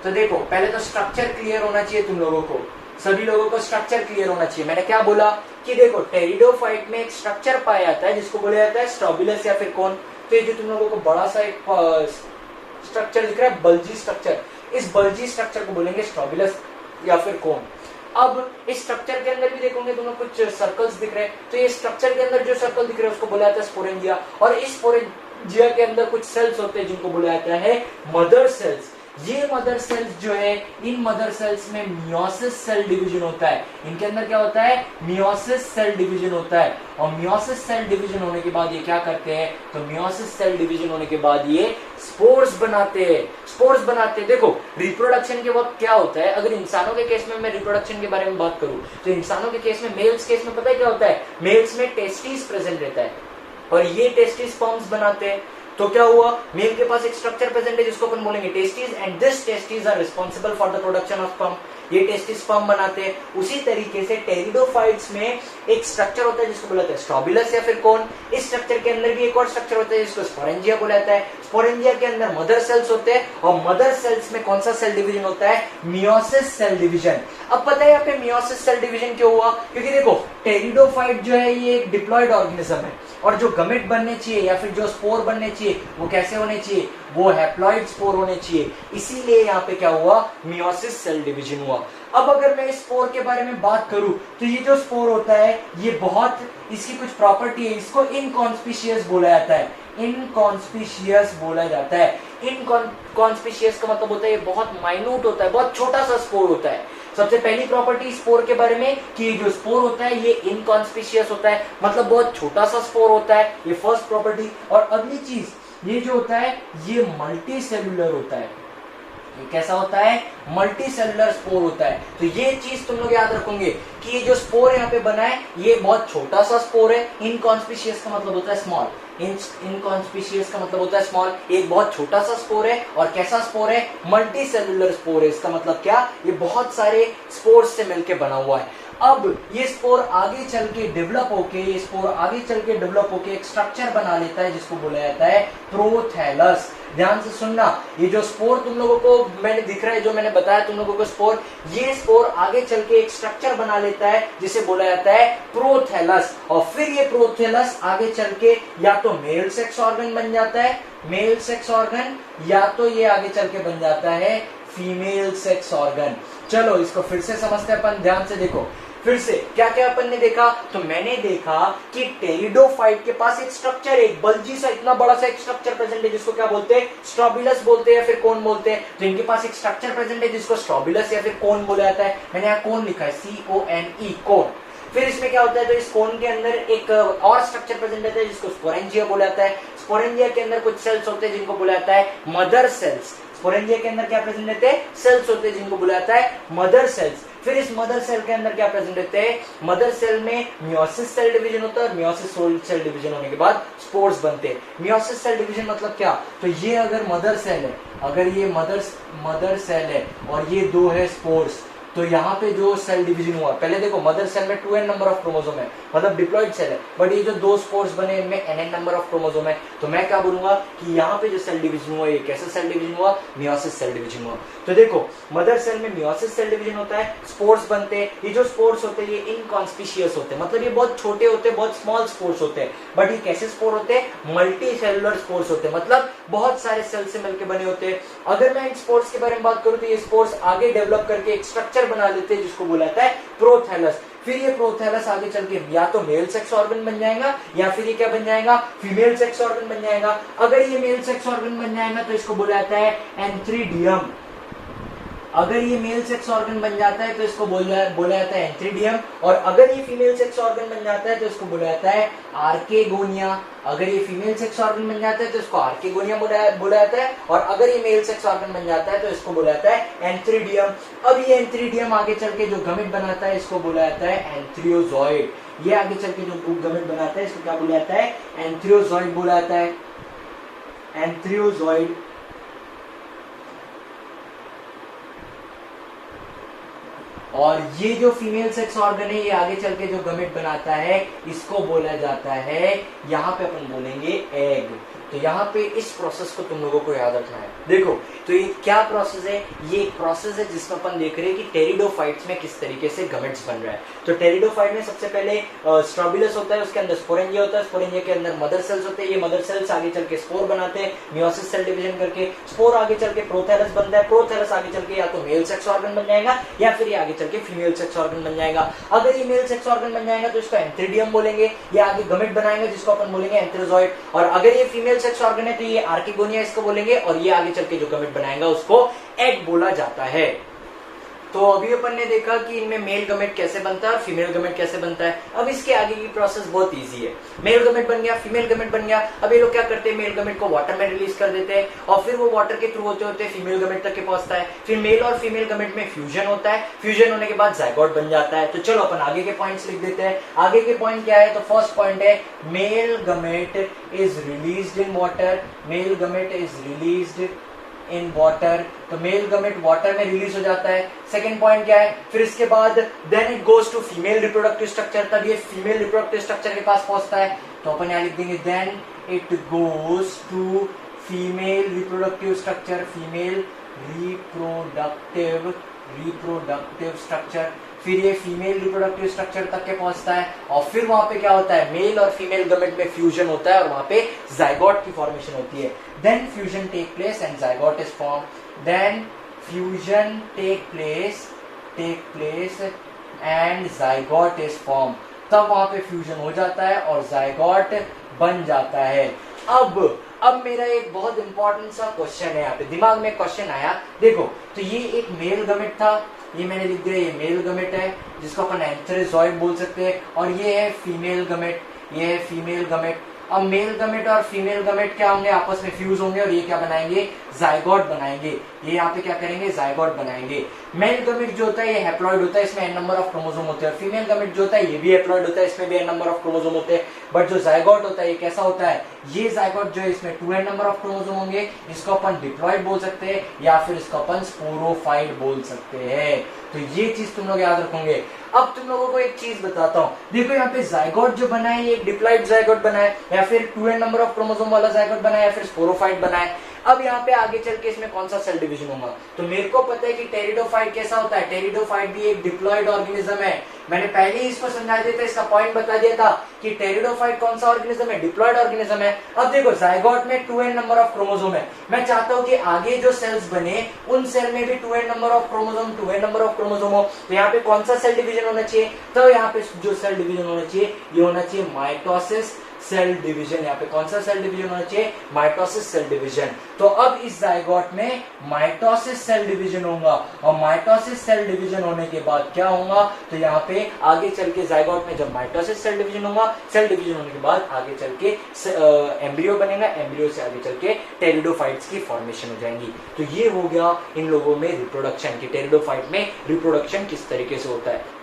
A: तो देखो पहले तो स्ट्रक्चर क्लियर होना चाहिए तुम लोगों को, सभी लोगों को स्ट्रक्चर क्लियर होना चाहिए। मैंने क्या बोला कि देखो टेरिडोफाइट में एक स्ट्रक्चर पाया जाता है जिसको बोला जाता है स्ट्रोबिलस या फिर कोन। तो ये जो तुम लोगों को बड़ा सा एक स्ट्रक्चर दिख रहा है, बल्जी स्ट्रक्चर, इस बल्जी स्ट्रक्चर को बोलेंगे स्ट्रोबिलस या फिर कोन। अब इस स्ट्रक्चर के अंदर भी देखोगे तुम लोग कुछ सर्कल्स दिख रहे हैं। तो ये स्ट्रक्चर के अंदर जो सर्कल दिख रहे हैं उसको बोला जाता है स्पोरेंजिया। और इस स्पोरेंजिया के अंदर कुछ सेल्स होते हैं जिनको बोला जाता है मदर सेल्स। ये मदर सेल्स जो है, इन मदर सेल्स में मियोसिस सेल डिवीजन होता है। इनके अंदर क्या होता है, मियोसिस सेल डिवीजन होता है। और मियोसिस सेल डिवीजन होने के बाद ये क्या करते हैं, तो मियोसिस सेल डिवीजन होने के बाद ये स्पोर्स बनाते हैं। स्पोर्स बनाते हैं। देखो रिप्रोडक्शन के वक्त क्या होता है, अगर इंसानों के केस में मैं रिप्रोडक्शन के बारे में बात करूं, तो इंसानों के केस में, मेल्स केस में पता है क्या होता है, मेल्स में टेस्टिस प्रेजेंट रहता है और ये टेस्टिस स्पर्म्स बनाते हैं। तो क्या हुआ, मेल के पास एक स्ट्रक्चर प्रेजेंट है जिसको अपन बोलेंगे testis, and this testis are responsible for the production of sperm. ये टेस्टिस स्पर्म बनाते हैं। उसी तरीके से टेरिडोफाइट्स में एक स्ट्रक्चर होता है जिसको बोला जाता है स्ट्रोबिलस या फिर कोन। इस स्ट्रक्चर के अंदर भी एक और स्ट्रक्चर होता है जिसको स्पोरेंजिया बोला जाता है। स्पोरेंजिया के अंदर मदर सेल्स होते हैं और मदर सेल्स में कौन सा सेल डिवीजन होता है, मियोसिस सेल डिवीजन। अब पता है यहाँ पे मियोसिस सेल डिवीजन क्यों हुआ, क्योंकि देखो टेरिडोफाइट जो है ये एक डिप्लॉयड ऑर्गेनिज्म है और जो गमेट बनने चाहिए या फिर जो स्पोर बनने चाहिए वो कैसे होने चाहिए, वो हैप्लॉइड स्पोर होने चाहिए। इसीलिए यहाँ पे क्या हुआ, मियोसिस सेल डिवीजन हुआ। अब अगर मैं इस स्पोर के बारे में बात करूं, तो ये जो स्पोर होता है ये बहुत, इसकी कुछ प्रॉपर्टी है, इसको इनकॉन्स्पिशियस बोला जाता है। इनकॉन्स्पिशियस बोला जाता है। इनकॉन्स्पिशियस का मतलब होता है ये बहुत माइन्यूट होता है, बहुत छोटा सा स्पोर होता है। सबसे पहली प्रॉपर्टी स्पोर के बारे में कि जो स्पोर होता है ये इनकॉन्स्पिशियस होता है, मतलब बहुत छोटा सा स्पोर होता है, ये फर्स्ट प्रॉपर्टी। और अगली चीज ये जो होता है ये मल्टी सेलुलर होता है। ये कैसा होता है, मल्टी सेलुलर स्पोर होता है। तो ये चीज तुम लोग याद रखोगे कि ये जो स्पोर यहाँ पे बना है ये बहुत छोटा सा स्पोर है। इनकॉन्स्पिशियस का मतलब होता है स्मॉल, इनकॉन्स्पिशियस का मतलब होता है स्मॉल। एक बहुत छोटा सा स्पोर है और कैसा स्पोर है, मल्टी सेलुलर स्पोर है। इसका मतलब क्या, ये बहुत सारे स्पोर्स से मिलकर बना हुआ है। अब ये स्पोर आगे चल के डेवलप होके एक स्ट्रक्चर बना लेता है जिसको बोला जाता है प्रोथैलस। ध्यान से सुनना, ये जो स्पोर तुम लोगों को मैंने दिख रहा है, जो मैंने बताया तुम लोगों को स्पोर, ये स्पोर आगे चल के एक स्ट्रक्चर बना लेता है जिसे बोला जाता है प्रोथैलस। और फिर ये प्रोथैलस आगे चल के या तो मेल सेक्स ऑर्गन बन जाता है, मेल सेक्स ऑर्गन, या तो ये आगे चल के बन जाता है फीमेल सेक्स ऑर्गन। चलो इसको फिर से समझते हैं अपन, ध्यान से देखो। फिर से क्या क्या अपन ने देखा, तो मैंने देखा कि टेरिडोफाइट के पास एक स्ट्रक्चर है, एक बल्जी सा इतना बड़ा सा एक स्ट्रक्चर प्रेजेंट है जिसको क्या बोलते हैं, स्ट्रोबिलस बोलते हैं या फिर कोन बोलते हैं। तो इनके पास एक स्ट्रक्चर प्रेजेंट है जिसको स्ट्रोबिलस या फिर कोन बोला जाता है। मैंने यहाँ कोन लिखा है, CONE, कोन। फिर इसमें क्या होता है, तो इस कोन के अंदर एक और स्ट्रक्चर प्रेजेंट रहता है जिसको स्पोरेंजिया बोला जाता है। स्पोरेंजिया के अंदर कुछ सेल्स होते हैं जिनको बोला जाता है मदर सेल्स। स्पोरेंजिया के अंदर क्या प्रेजेंट रहते हैं, सेल्स होते हैं जिनको बोला जाता है मदर सेल्स। फिर इस मदर सेल के अंदर क्या प्रेजेंट रहते हैं, मदर सेल में मियोसिस सेल डिवीजन होता है और मियोसिस सेल डिवीजन होने के बाद स्पोर्स बनते हैं। मियोसिस सेल डिवीजन मतलब क्या, तो ये अगर मदर सेल है, अगर ये मदर सेल है और ये दो है स्पोर्स, तो यहाँ पे जो सेल डिवीजन हुआ, पहले देखो मदर सेल में 2n नंबर ऑफ क्रोमोसोम है, मतलब डिप्लॉइड सेल है, बट ये जो दो स्पोर्स बने इनमें nn नंबर ऑफ क्रोमोसोम है। तो मैं क्या बोलूंगा कि यहाँ पे जो सेल डिवीजन हुआ ये कैसा सेल डिवीजन हुआ, मियोसिस सेल डिवीजन हुआ। तो देखो मदर सेल में मियोसिस सेल डिवीजन होता है, स्पोर्स बनते हैं, ये जो स्पोर्स होते हैं ये इनकॉन्स्पिशियस होते हैं, मतलब ये बहुत छोटे होते हैं, बहुत स्मॉल स्पोर्स होते हैं, बट ये कैसे स्पोर होते हैं, मल्टी सेलुलर स्पोर्स होते हैं, मतलब बहुत सारे सेल से मिलकर बने होते हैं। अगर मैं इन स्पोर्स के बारे में बात करूं तो ये स्पोर्स आगे डेवलप करके एक स्ट्रक्चर बना लेते हैं जिसको बोला जाता है प्रोथैलस। फिर ये प्रोथैलस आगे चल के या तो मेल सेक्स ऑर्गन बन जाएगा या फिर ये क्या बन जाएगा, फीमेल सेक्स ऑर्गन बन जाएगा। अगर ये मेल सेक्स ऑर्गन बन जाएगा तो इसको बोला जाता है एंथ्रीडियम। अगर ये मेल सेक्स ऑर्गन बन जाता है तो इसको बोला जाता है एंथ्रीडियम, और अगर ये फीमेल सेक्स ऑर्गन बन जाता है तो इसको बोला जाता है आर्केगोनिया। अगर ये फीमेल सेक्स ऑर्गन बन जाता है तो इसको आर्केगोनिया बोला जाता है, और अगर ये मेल सेक्स ऑर्गन बन जाता है तो इसको बोला जाता है एंथ्रीडियम। अब ये एंथ्रीडियम आगे चल के जो गमेट बनाता है इसको बोला जाता है एंथ्रियोजॉइड। ये आगे चल के जो गमेट बनाता है इसको क्या बोला जाता है, एंथ्रियोजॉइड बोला जाता है, एंथ्रियोजॉइड। और ये जो फीमेल सेक्स ऑर्गन है ये आगे चल के जो गमेट बनाता है इसको बोला जाता है, यहाँ पे अपन बोलेंगे एग। तो यहाँ पे इस प्रोसेस को तुम लोगों को याद रखना है। देखो तो ये क्या प्रोसेस है, ये एक प्रोसेस है जिसमें अपन देख रहे हैं कि टेरिडोफाइट्स में किस तरीके से गमेट्स बन रहा है। तो टेरिडोफाइट में सबसे पहले स्ट्रोबिलस होता है, उसके अंदर स्पोरेंजिया होता है, स्पोरेंजिया के अंदर मदर सेल्स होते हैं, ये मदर सेल्स आगे चल के स्पोर बनाते हैं, मियोसिस सेल डिवीजन करके स्पोर आगे चल के प्रोथैलस बनता है, प्रोथैलस आगे चल के या तो मेल सेक्स ऑर्गन बन जाएगा या फिर ये आगे चल के फीमेल सेक्स ऑर्गन बन जाएगा। अगर ये मेल सेक्स ऑर्गन बन जाएगा तो इसको एंथ्रीडियम बोलेंगे, ये आगे गमेट बनाएंगे जिसको अपन बोलेंगे एंथ्रोजॉइड, और अगर ये फीमेल सेक्स ऑर्गन है तो ये आर्किगोनिया इसको बोलेंगे, और ये आगे चल के जो गमेट बनाएगा उसको एग बोला जाता है। तो अभी अपन ने देखा कि इनमें मेल गमेट कैसे बनता है और फीमेल गमेट कैसे बनता है। अब इसके आगे की प्रोसेस बहुत इजी है। मेल गमेट बन गया, फीमेल गमेट बन गया, अब ये लोग क्या करते हैं, मेल गमेट को वाटर में रिलीज कर देते हैं और फिर वो वाटर के थ्रू होते होते फीमेल गमेट तक के पहुंचता है। फिर मेल और फीमेल गमेट में फ्यूजन होता है, फ्यूजन होने के बाद जाइगोट बन जाता है। तो चलो अपन आगे के पॉइंट्स लिख देते हैं। आगे के पॉइंट क्या है, तो फर्स्ट पॉइंट है male gamete is released in water, male gamete is released in water. तो मेल गमेट वाटर में रिलीज हो जाता है। सेकंड पॉइंट क्या है, फिर इसके बाद then it goes to female reproductive structure, तब ये फीमेल रिप्रोडक्टिव स्ट्रक्चर के पास पहुंचता है। तो अपन यहाँ लिख देंगे then it goes to female reproductive structure, female reproductive structure. फिर ये फीमेल रिप्रोडक्टिव स्ट्रक्चर तक के पहुंचता है और फिर वहां पे क्या होता है, मेल और फीमेल गमेट में फ्यूजन होता है और वहां पे जाइगोट की फॉर्मेशन होती है। Then fusion take place and zygote is form, then fusion take place and zygote is form. तब वहां पे फ्यूजन हो जाता है और जाइगोट बन जाता है। अब मेरा एक बहुत इंपॉर्टेंट सा क्वेश्चन है, यहाँ पे दिमाग में क्वेश्चन आया। देखो तो ये एक मेल गमेट था, ये मैंने लिख दिया, ये मेल गमेट है जिसको अपन एंथ्रोजॉइड बोल सकते हैं, और ये है फीमेल गमेट, ये है फीमेल गमेट। अब मेल गमेट और फीमेल गमेट क्या होंगे, आपस में फ्यूज होंगे और ये क्या बनाएंगे, जाइगोट बनाएंगे। ये यहाँ पे क्या करेंगे, जाइगोट बनाएंगे। मेल गमेट जो होता है ये हैप्लॉइड होता है, इसमें n नंबर ऑफ क्रोमोसोम होते हैं। फीमेल गमेट जो होता है ये भी हैप्लॉइड होता है, इसमें भी n नंबर ऑफ क्रोमोसोम होते हैं। बट जो जाइगोट होता है ये कैसा होता है, ये जाइगोट जो है इसमें 2n नंबर ऑफ क्रोमोसोम होंगे। इसको अपन डिप्लॉइड बोल सकते हैं या फिर इसको अपन स्पोरोफाइट बोल सकते हैं। तो ये चीज तुम लोग याद रखोगे। अब तुम लोगों को एक चीज बताता हूँ, देखो यहाँ पे जाइगोट जो बना है ये एक डिप्लॉइड जाइगोट बना है, या फिर 2n नंबर ऑफ क्रोमोसोम वाला जाइगोट बना है, या फिर स्पोरोफाइट बना है। अब यहाँ पे आगे चल के इसमें कौन सा सेल डिवीजन होगा, तो मेरे को पता है कि टेरिडोफाइट कैसा होता है, टेरिडोफाइट भी एक डिप्लॉइड ऑर्गेनिज्म है। मैंने पहले ही इसको समझा दिया था, इसका पॉइंट बता दिया था कि टेरिडोफाइट कौन सा ऑर्गेनिज्म है, डिप्लॉइड ऑर्गेनिज्म है। अब देखो जाइगोट में 2n नंबर ऑफ क्रोमोसोम है, मैं चाहता हूं कि आगे जो सेल्स बने उन सेल में भी 2n नंबर ऑफ क्रोमोसोम हो। तो यहाँ पे कौन सा सेल डिवीजन होना चाहिए, तो यहाँ पे जो सेल डिवीजन होना चाहिए ये होना चाहिए माइटोसिस सेल डिवीजन। यहाँ पे कौन सा सेल डिवीजन होना चाहिए, माइटोसिस सेल डिवीजन। तो अब इस जाइगोट में माइटोसिस सेल डिवीजन होगा, और माइटोसिस सेल डिवीजन होने के बाद क्या होगा, तो यहाँ पे आगे चल के जाइगोट में जब माइटोसिस सेल डिवीजन होगा, सेल डिवीजन होने के बाद आगे चल के एम्ब्रियो बनेगा, एम्ब्रियो से आगे चल के टेरिडोफाइट्स की फॉर्मेशन हो जाएंगी। तो ये हो गया इन लोगों में रिप्रोडक्शन की, टेरिडोफाइट में रिप्रोडक्शन किस तरीके से होता है।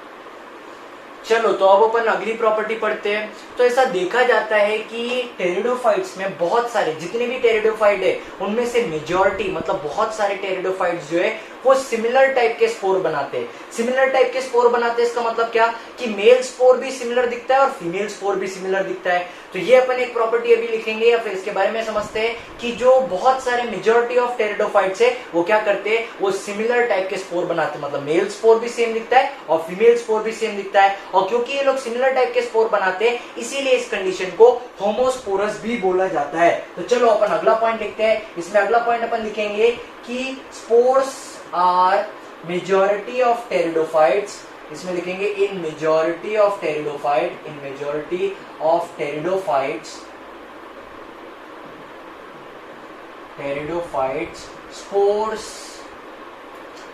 A: चलो तो अब अपन अगली प्रॉपर्टी पढ़ते हैं। तो ऐसा देखा जाता है कि टेरिडोफाइट्स में बहुत सारे, जितने भी टेरिडोफाइट है उनमें से मेजॉरिटी मतलब बहुत सारे टेरिडोफाइट्स जो है वो सिमिलर टाइप के स्पोर बनाते हैं। सिमिलर टाइप के स्पोर बनाते हैं इसका मतलब क्या कि मेल स्पोर भी सिमिलर दिखता है और फीमेल स्पोर भी सिमिलर दिखता है। तो ये अपन एक प्रॉपर्टी अभी लिखेंगे या फिर इसके बारे में समझते हैं कि जो बहुत सारे मेजॉरिटी ऑफ टेरिडोफाइट्स है वो क्या करते हैं, वो सिमिलर टाइप के स्पोर बनाते हैं, मतलब मेल स्पोर भी सेम दिखता है और फीमेल स्पोर भी सेम दिखता है। और क्योंकि ये लोग सिमिलर टाइप के स्पोर बनाते हैं इसीलिए इस कंडीशन को होमोस्पोरस भी बोला जाता है। तो चलो अपन अगला पॉइंट लिखते हैं। इसमें अगला पॉइंट अपन लिखेंगे कि spores are majority of pteridophytes, इसमें लिखेंगे in majority of pteridophyte, in majority of pteridophytes, pteridophytes spores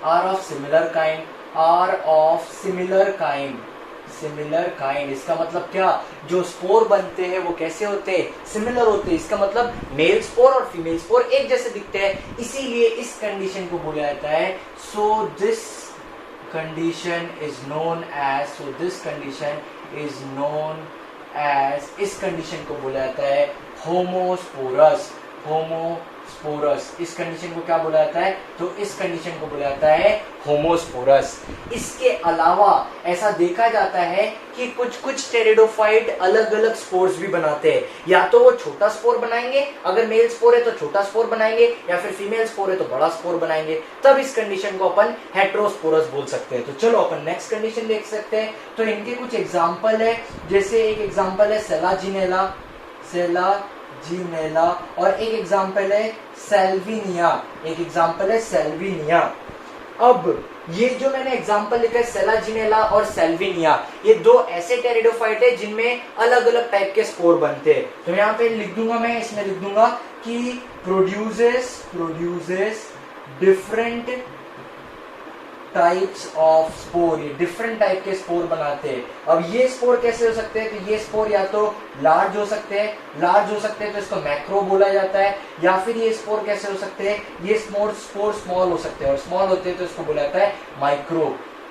A: are of similar kind, are of similar kind, similar kind. इसका मतलब क्या, जो स्पोर बनते हैं वो कैसे होते हैं, सिमिलर होते हैं। इसका मतलब मेल स्पोर और फीमेल स्पोर एक जैसे दिखते हैं, इसीलिए इस कंडीशन को बोला जाता है so this condition is known as, so this condition is known as, इस कंडीशन को बोला जाता है होमोस्पोरस, होमोस्पोरस। इस कंडीशन को क्या बोला जाता है, तो इस कंडीशन को बोला जाता है होमोस्पोरस। इसके अलावा ऐसा देखा जाता है कि कुछ कुछ टेरिडोफाइट अलग अलग स्पोर्स भी बनाते हैं, या तो वो छोटा स्पोर बनाएंगे, अगर मेल स्पोर है तो छोटा स्पोर बनाएंगे, या फिर फीमेल स्पोर है तो बड़ा स्पोर बनाएंगे, तब इस कंडीशन को अपन हेट्रोस्पोरस बोल सकते हैं। तो चलो अपन नेक्स्ट कंडीशन देख सकते हैं। तो इनके कुछ एग्जाम्पल है, जैसे एक एग्जाम्पल है सेलाजिनेला, सेलाजिनेला, और एक एग्जाम्पल है सेल्विनिया, एक एग्जाम्पल है सेल्विनिया। अब ये जो मैंने एग्जाम्पल लिखा है सेलाजिनेला और सेल्विनिया, ये दो ऐसे टेरिडोफाइट है जिनमें अलग अलग टाइप के स्पोर बनते हैं। तो यहाँ पे लिख दूंगा, मैं इसमें लिख दूंगा कि produces different types of spore, ये डिफरेंट टाइप के स्पोर बनाते हैं। अब ये स्पोर कैसे हो सकते हैं, तो ये स्पोर या तो लार्ज हो सकते हैं, लार्ज हो सकते हैं तो इसको मैक्रो बोला जाता है, या फिर ये स्पोर कैसे हो सकते हैं, ये स्पोर स्मॉल हो सकते हैं, और स्मॉल होते हैं तो इसको बोला जाता है माइक्रो।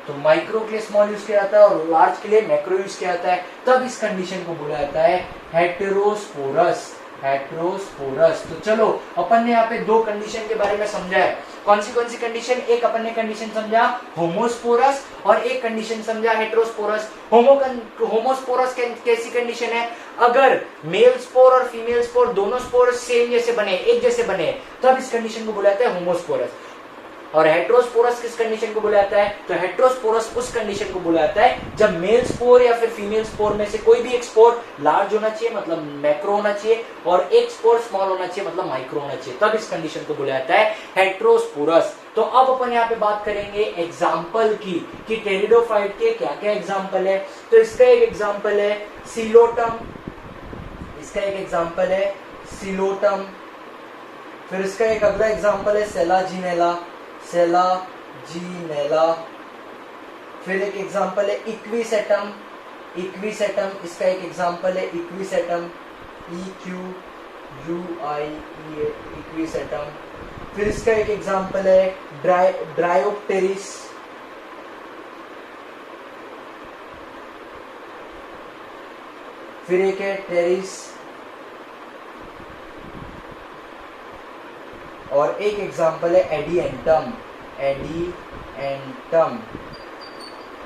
A: तो माइक्रो के लिए स्मॉल यूज किया जाता है और लार्ज के लिए मैक्रो यूज किया जाता है, तब इस कंडीशन को बोला जाता है हेटेरोस्पोरस, हेटेरोस्पोरस। तो चलो अपन ने यहाँ पे दो कंडीशन के बारे में समझा है। कौन सी कंडीशन, एक अपन ने कंडीशन समझा होमोस्पोरस और एक कंडीशन समझा हेटेरोस्पोरस। होमोस्पोरस कैसी कंडीशन है, अगर मेल स्पोर और फीमेल स्पोर दोनों स्पोर सेम जैसे बने, एक जैसे बने, तब इस कंडीशन को बोला जाता है होमोस्पोरस। और हेट्रोस्पोरस किस कंडीशन को बोला जाता है, तो हेट्रोस्पोरस उस कंडीशन को बोला जाता है जब मेल स्पोर या फिर फीमेल स्पोर में से कोई भी एक स्पोर लार्ज होना चाहिए मतलब मैक्रो होना चाहिए, और एक स्पोर स्मॉल होना चाहिए मतलब माइक्रो होना चाहिए, तब इस कंडीशन को बोला जाता है हेट्रोस्पोरस। तो अब अपन यहाँ पे बात करेंगे एग्जाम्पल की कि टेरिडोफाइट के क्या क्या एग्जाम्पल है। तो इसका एक एग्जाम्पल है सिलोटम, इसका एक एग्जाम्पल है सिलोटम, फिर इसका एक अगला एग्जाम्पल है सेलाजिनेला, सेलाजिनेला, फिर एक एग्जांपल है इक्विसेटम, इक्विसेटम, इसका एक एग्जांपल है इक्विसेटम, EQUIE, इक्विसेटम, फिर इसका एक एग्जांपल है ड्रायोप्टेरिस, फिर एक है टेरिस, और एक एग्जांपल है एडिएंटम, एडिएंटम।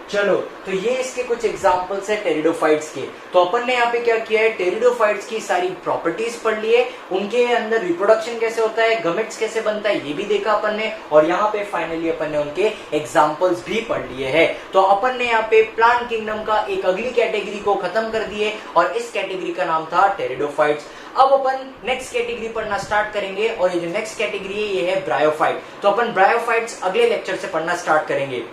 A: चलो तो ये इसके कुछ एग्जांपल्स है टेरिडोफाइट्स के। तो अपन ने यहाँ पे क्या किया है, टेरिडोफाइट्स की सारी प्रॉपर्टीज पढ़ ली है, उनके अंदर रिप्रोडक्शन कैसे होता है, गमेट्स कैसे बनता है ये भी देखा अपन ने, और यहाँ पे फाइनली अपन ने उनके एग्जांपल्स भी पढ़ लिए हैं। तो अपन ने यहाँ पे प्लांट किंगडम का एक अगली कैटेगरी को खत्म कर दिए और इस कैटेगरी का नाम था टेरिडोफाइट्स। अब अपन नेक्स्ट कैटेगरी पढ़ना स्टार्ट करेंगे, और ये जो नेक्स्ट कैटेगरी है ये है ब्रायोफाइट। तो अपन ब्रायोफाइट्स अगले लेक्चर से पढ़ना स्टार्ट करेंगे।